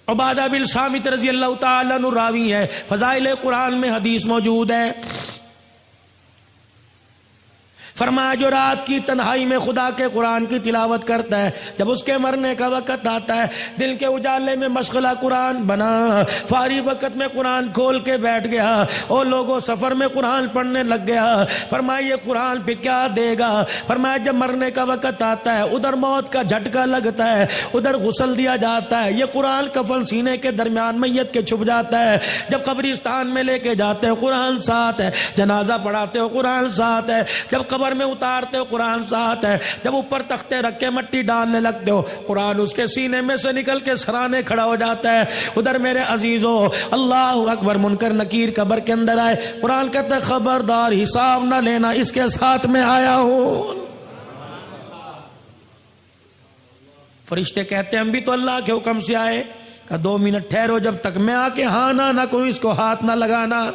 عبادہ بن صامت رضی اللہ تعالیٰ عنہ راوی ہے، فضائل قرآن میں حدیث موجود ہے، فرمایا جو رات کی تنہائی میں خدا کے قرآن کی تلاوت کرتا ہے، جب اس کے مرنے کا وقت آتا ہے، دل کے اجالے میں مشغلہ قرآن بنا، فارغ وقت میں قرآن کھول کے بیٹھ گیا، اور لوگوں سفر میں قرآن پڑھنے لگ گیا، فرمایا یہ قرآن پہ کیا دے گا؟ فرمایا جب مرنے کا وقت آتا ہے، ادھر موت کا جھٹکا لگتا ہے، ادھر غسل دیا جاتا ہے، یہ قرآن کفن سینے کے درمیان میت کے چھپ جاتا ہے، جب قبرستان میں لے کے جاتے ہو قرآن ساتھ ہے، جنازہ پڑھاتے ہو قرآن ساتھ ہے، جب قبر میں اتارتے ہو قرآن ساتھ ہے، جب اوپر تختے رکھ کے مٹی ڈالنے لگتے ہو قرآن اس کے سینے میں سے نکل کے سرانے کھڑا ہو جاتا ہے۔ ادھر میرے عزیزو اللہ اکبر، منکر نکیر قبر کے اندر آئے، قرآن کہتا ہے خبردار حساب نہ لینا، اس کے ساتھ میں آیا ہوں۔ فرشتے کہتے ہیں ہم بھی تو اللہ کے حکم سے آئے، کہ 2 منٹ ٹھہرو، جب تک میں آ کے ہاں نہ کروں اس کو ہاتھ نہ لگانا۔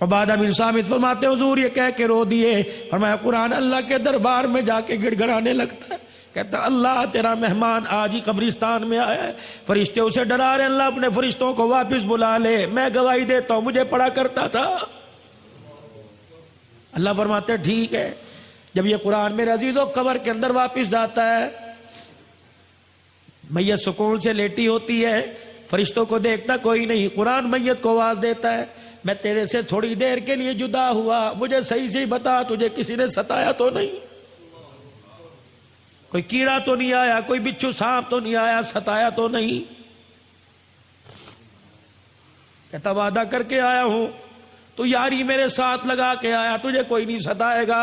عبادہ بن صامت فرماتے حضور یہ کہہ کے رو دیے، فرمایا قرآن اللہ کے دربار میں جا کے گڑ گڑانے لگتا ہے، کہتا اللہ تیرا مہمان آج ہی قبرستان میں آیا ہے، فرشتے اسے ڈرا رہے، اللہ اپنے فرشتوں کو واپس بلا لے، میں گواہی دیتا ہوں مجھے پڑھا کرتا تھا۔ اللہ فرماتے ٹھیک ہے۔ جب یہ قرآن میرے عزیزوں قبر کے اندر واپس جاتا ہے، میت سکون سے لیٹی ہوتی ہے، فرشتوں کو دیکھتا کوئی نہیں، قرآن میت کو آواز دیتا ہے میں تیرے سے تھوڑی دیر کے لیے جدا ہوا، مجھے صحیح سے بتا تجھے کسی نے ستایا تو نہیں، کوئی کیڑا تو نہیں آیا، کوئی بچھو سانپ تو نہیں آیا، ستایا تو نہیں؟ کہتا وعدہ کر کے آیا ہوں، تو یاری میرے ساتھ لگا کے آیا، تجھے کوئی نہیں ستائے گا۔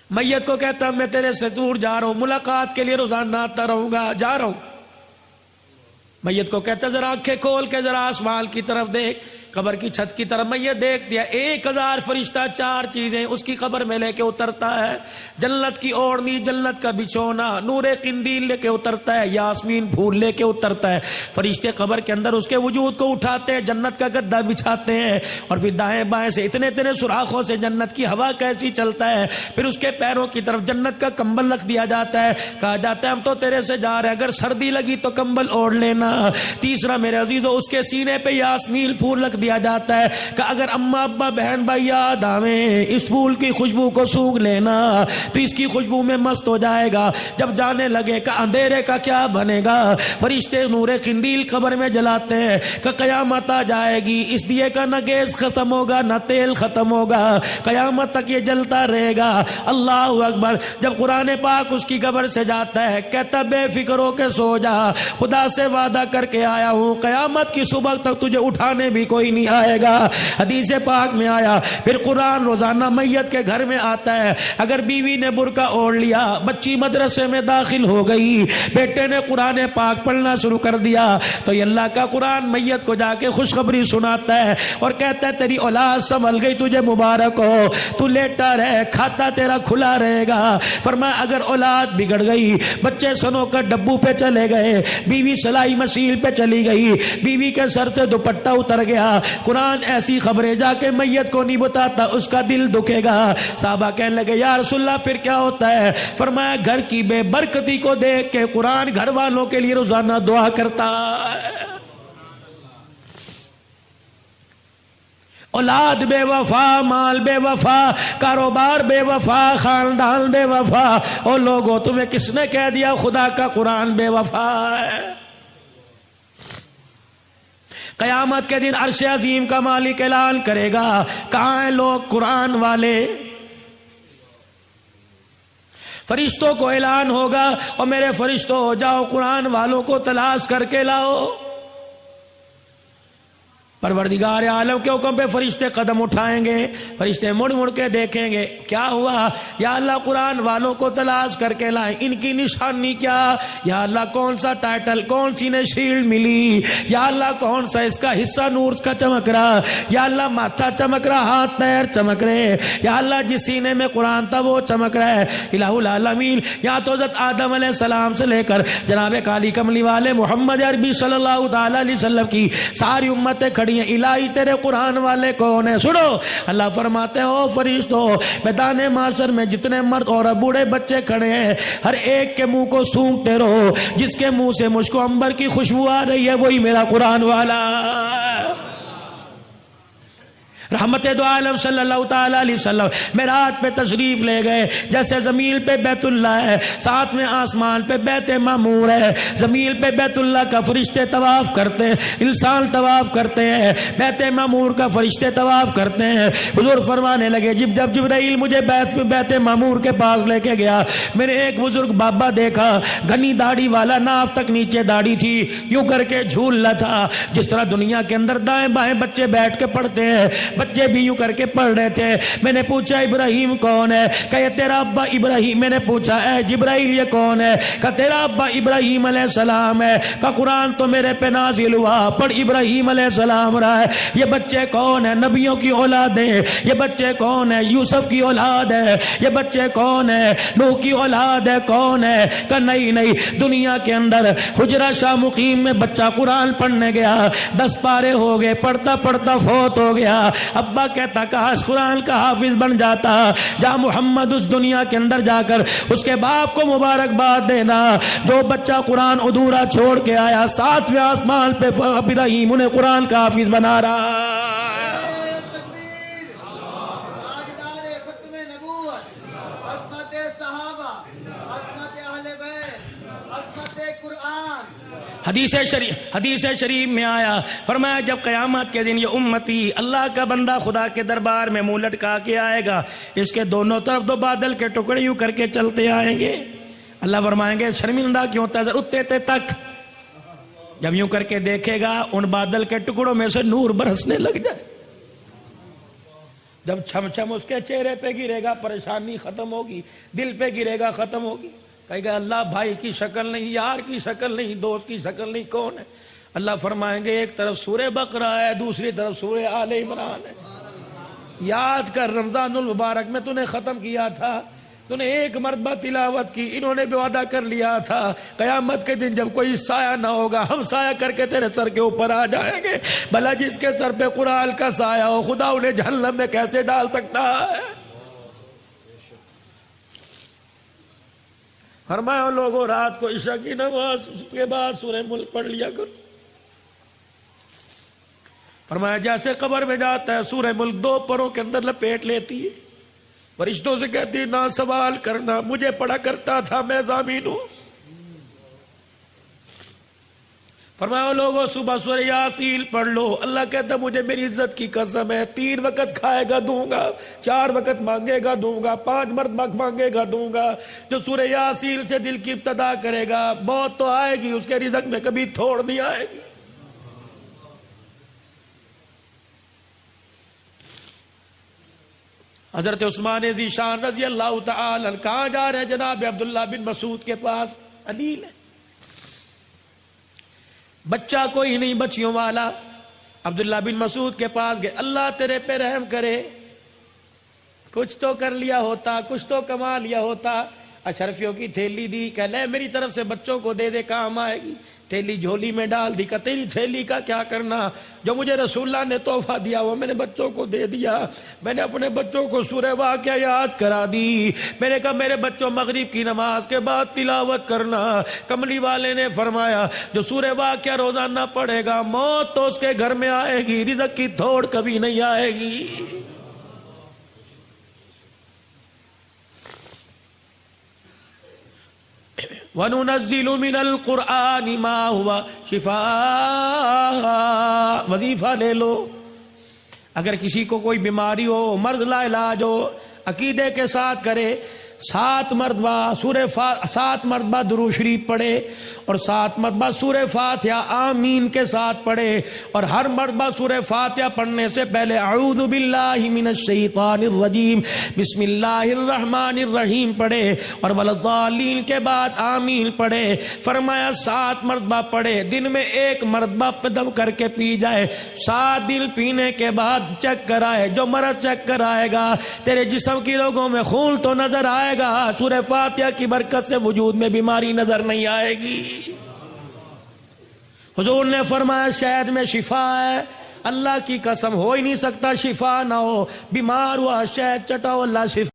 میت کو کہتا میں تیرے سے دور جا رہا ہوں، ملاقات کے لیے روزانہ آتا رہوں گا، جا رہا ہوں۔ میت کو کہتا ذرا آنکھیں کھول کے ذرا آسمان کی طرف دیکھ، قبر کی چھت کی طرف میت دیکھ دیا، 1000 فرشتہ 4 چیزیں اس کی قبر میں لے کے اترتا ہے، جنت کی اوڑھنی، جنت کا بچھونا، نور قندیل لے کے اترتا ہے، یاسمین پھول لے کے اترتا ہے، فرشتے قبر کے اندر اس کے وجود کو اٹھاتے ہیں، جنت کا گدا بچھاتے ہیں، اور پھر دائیں بائیں سے اتنے سوراخوں سے جنت کی ہوا کیسی چلتا ہے، پھر اس کے پیروں کی طرف جنت کا کمبل رکھ دیا جاتا ہے، کہا جاتا ہے ہم تو تیرے سے جا رہے ہیں، اگر سردی لگی تو کمبل اوڑھ لینا۔ تیسرا میرے عزیزو اس کے سینے پہ یاسمین پھول رکھ دیا جاتا ہے کہ اگر اماں ابا بہن بھائی یاد آویں اس پھول کی خوشبو کو سونگھ لینا تو اس کی خوشبو میں مست ہو جائے گا، جب جانے لگے کہ اندھیرے کا کیا بنے گا، فرشتے نور قندیل قبر میں جلاتے ہیں کہ قیامت آ جائے گی، اس دیے کا نہ گیس ختم ہوگا نہ تیل ختم ہوگا، قیامت تک یہ جلتا رہے گا۔ اللہ اکبر۔ جب قرآن پاک اس کی قبر سے جاتا ہے کہتا بے فکر ہو کے سو جا، خدا سے وعدہ کر کے آیا ہوں قیامت کی صبح تک تجھے اٹھانے بھی کوئی نہیں آئے گا۔ حدیث پاک میں آیا پھر قرآن روزانہ میت کے گھر میں آتا ہے، اگر بیوی نے برقع اوڑھ لیا، بچی مدرسے میں داخل ہو گئی، بیٹے نے قرآن پاک پڑھنا شروع کر دیا تو یہ اللہ کا قرآن میت کو جا کے خوشخبری سناتا ہے اور کہتا ہے تیری اولاد سنبھل گئی، تجھے مبارک ہو، تو لیٹا رہے، کھاتا تیرا کھلا رہے گا۔ فرمایا اگر اولاد بگڑ گئی، بچے سنو کر ڈبو پہ چلے گئے، بیوی سلائی مشین پہ چلی گئی، بیوی کے سر سے دوپٹہ اتر گیا، قرآن ایسی خبریں جا کے میت کو نہیں بتاتا، اس کا دل دکھے گا۔ صحابہ کہنے لگے یا رسول اللہ پھر کیا ہوتا ہے؟ فرمایا گھر کی بے برکتی کو دیکھ کے قرآن گھر والوں کے لیے روزانہ دعا کرتا ہے۔ اولاد بے وفا، مال بے وفا، کاروبار بے وفا، خاندان بے وفا، اور لوگوں تمہیں کس نے کہہ دیا خدا کا قرآن بے وفا ہے؟ قیامت کے دن عرش عظیم کا مالک اعلان کرے گا کہاں ہیں لوگ قرآن والے؟ فرشتوں کو اعلان ہوگا اور میرے فرشتوں ہو جاؤ قرآن والوں کو تلاش کر کے لاؤ۔ پروردگار عالم کے حکم پہ فرشتے قدم اٹھائیں گے، فرشتے مڑ مڑ کے دیکھیں گے کیا ہوا، یا اللہ قرآن والوں کو تلاش کر کے لائیں، ان کی نشانی کیا، یا اللہ کون سا ٹائٹل، کون سی نے شیلڈ ملی، یا اللہ کون سا اس کا حصہ نور کا چمک رہا، یا اللہ ماتھا چمک رہا، ہاتھ پیر چمک رہے، یا اللہ جس سینے میں قرآن تھا وہ چمک رہا ہے۔ الہ العالمین یا تو حضرت آدم علیہ السلام سے لے کر جناب کالی کملی والے محمد عربی صلی اللہ تعالی علیہ وسلم کی ساری امتیں کھڑی رہی ہیں الہی تیرے قرآن والے کون ہیں؟ سنو اللہ فرماتے ہیں او فرشتوں میدان معاشر میں جتنے مرد اور بوڑھے بچے کھڑے ہیں ہر ایک کے منہ کو سونگتے رہو، جس کے منہ سے مجھ کو عنبر کی خوشبو آ رہی ہے وہی میرا قرآن والا۔ رحمت دو عالم صلی اللہ تعالی علیہ وسلم معراج پہ تشریف لے گئے، جیسے زمین پہ بیت اللہ ہے، ساتھ میں آسمان پہ بیت معمور ہے، زمین پہ بیت اللہ کا فرشتے طواف کرتے ہیں، انسان طواف کرتے ہیں، بیت معمور کا فرشتے طواف کرتے ہیں۔ حضور فرمانے لگے جب جبرائیل مجھے بیت معمور کے پاس لے کے گیا، میں نے ایک بزرگ بابا دیکھا، گھنی داڑھی والا، ناف تک نیچے داڑھی تھی، یوں کر کے جھول رہا تھا جس طرح دنیا کے اندر دائیں بائیں بچے بیٹھ کے پڑھتے ہیں، بچے بھی یوں کر کے پڑھ رہے تھے۔ میں نے پوچھا ابراہیم کون ہے؟ کہ یہ تیرا ابا ابراہیم۔ میں نے پوچھا اے جبرائیل یہ کون ہے؟ کہ تیرا ابا ابراہیم علیہ السلام ہے۔ کہ قرآن تو میرے پہ نازل ہوا، پڑھ ابراہیم علیہ السلام رہا ہے۔ یہ بچے کون ہیں؟ نبیوں کی اولاد ہیں۔ یہ بچے کون ہیں؟ یوسف کی اولاد ہے۔ یہ بچے کون ہیں؟ نوح کی اولاد ہے۔ کون ہے؟ کہ نہیں دنیا کے اندر حجرہ شاہ مقیم میں بچہ قرآن پڑھنے گیا، 10 پارے ہو گئے، پڑھتا پڑھتا فوت ہو گیا۔ ابا کہتا کاش قرآن کا حافظ بن جاتا، جا محمد اس دنیا کے اندر جا کر اس کے باپ کو مبارکباد دینا، جو بچہ قرآن ادھورا چھوڑ کے آیا 7ویں آسمان پہ ابراہیم انہیں قرآن کا حافظ بنا رہا۔ حدیث شریف میں آیا، فرمایا جب قیامت کے دن یہ امتی اللہ کا بندہ خدا کے دربار میں منہ لٹکا کے آئے گا، اس کے دونوں طرف 2 بادل کے ٹکڑے یوں کر کے چلتے آئیں گے۔ اللہ فرمائیں گے شرمندہ کیوں تھا اتے تک؟ جب یوں کر کے دیکھے گا ان بادل کے ٹکڑوں میں سے نور برسنے لگ جائے، جب چھم چھم اس کے چہرے پہ گرے گا پریشانی ختم ہوگی، دل پہ گرے گا ختم ہوگی، کہے گا اللہ بھائی کی شکل نہیں، یار کی شکل نہیں، دوست کی شکل نہیں، کون ہے؟ اللہ فرمائیں گے ایک طرف سورہ بقرہ ہے، دوسری طرف سورہ آل عمران ہے۔ یاد کر رمضان المبارک میں تو نے ختم کیا تھا، تو نے ایک مرتبہ تلاوت کی، انہوں نے بھی وعدہ کر لیا تھا قیامت کے دن جب کوئی سایہ نہ ہوگا ہم سایہ کر کے تیرے سر کے اوپر آ جائیں گے۔ بھلا جس کے سر پہ قرآن کا سایہ ہو خدا انہیں جہنم میں کیسے ڈال سکتا ہے؟ فرمایا لوگوں رات کو عشاء کی نماز کے بعد سورہ ملک پڑھ لیا کرو۔ فرمایا جیسے قبر میں جاتا ہے سورہ ملک 2 پروں کے اندر لپیٹ لیتی ہے، فرشتوں سے کہتی ہے نہ سوال کرنا، مجھے پڑھا کرتا تھا، میں ضامین ہوں۔ فرمایا لوگوں صبح سورہ یاسین پڑھ لو، اللہ کہتا مجھے میری عزت کی قسم ہے 3 وقت کھائے گا دوں گا، 4 وقت مانگے گا دوں گا، 5 مرتبہ مانگے گا دوں گا۔ جو سورہ یاسین سے دل کی ابتدا کرے گا موت تو آئے گی، اس کے رزق میں کبھی تھوڑ نہیں آئے گی۔ حضرت عثمان ذی شان رضی اللہ تعالی عنہ کہاں جا رہے ہیں؟ جناب عبداللہ بن مسعود کے پاس، عدیل ہے، بچہ کوئی نہیں بچیوں والا، عبداللہ بن مسعود کے پاس گئے، اللہ تیرے پہ رحم کرے، کچھ تو کر لیا ہوتا، کچھ تو کما لیا ہوتا۔ اشرفیوں کی تھیلی دی، کہ لے میری طرف سے بچوں کو دے دے کام آئے گی۔ تھیلی جھولی میں ڈال دی، کہ تیری تھیلی کا کیا کرنا، جو مجھے رسول اللہ نے تحفہ دیا وہ میں نے بچوں کو دے دیا۔ میں نے اپنے بچوں کو سورہ واقعہ یاد کرا دی، میں نے کہا میرے بچوں مغرب کی نماز کے بعد تلاوت کرنا۔ کملی والے نے فرمایا جو سورہ واقعہ روزانہ پڑھے گا موت تو اس کے گھر میں آئے گی، رزق کی تھوڑ کبھی نہیں آئے گی۔ وَنُنَزِّلُ مِنَ الْقُرْآنِ مَا هُوَ شِفَاء۔ وظیفہ لے لو، اگر کسی کو کوئی بیماری ہو، مرض لا علاج ہو، عقیدے کے ساتھ کرے، 7 مرتبہ درود شریف پڑھے اور 7 مرتبہ سورہ فاتحہ آمین کے ساتھ پڑھے، اور ہر مرتبہ سورہ فاتحہ پڑھنے سے پہلے اعوذ باللہ من الشیطان الرجیم بسم اللہ الرحمن الرحیم پڑھے، اور والضالین کے بعد آمین پڑھے۔ فرمایا 7 مرتبہ پڑھے، دن میں 1 مرتبہ دم کر کے پی جائے، 7 دن پینے کے بعد چیک کرائے، جو مرض چیک کرائے گا تیرے جسم کی رگوں میں خون تو نظر آئے گا، سورہ فاتحہ کی برکت سے وجود میں بیماری نظر نہیں آئے گی۔ حضور نے فرمایا شہد میں شفا ہے، اللہ کی قسم ہو ہی نہیں سکتا شفا نہ ہو. بیمار ہوا شہد چٹاؤ اللہ شفا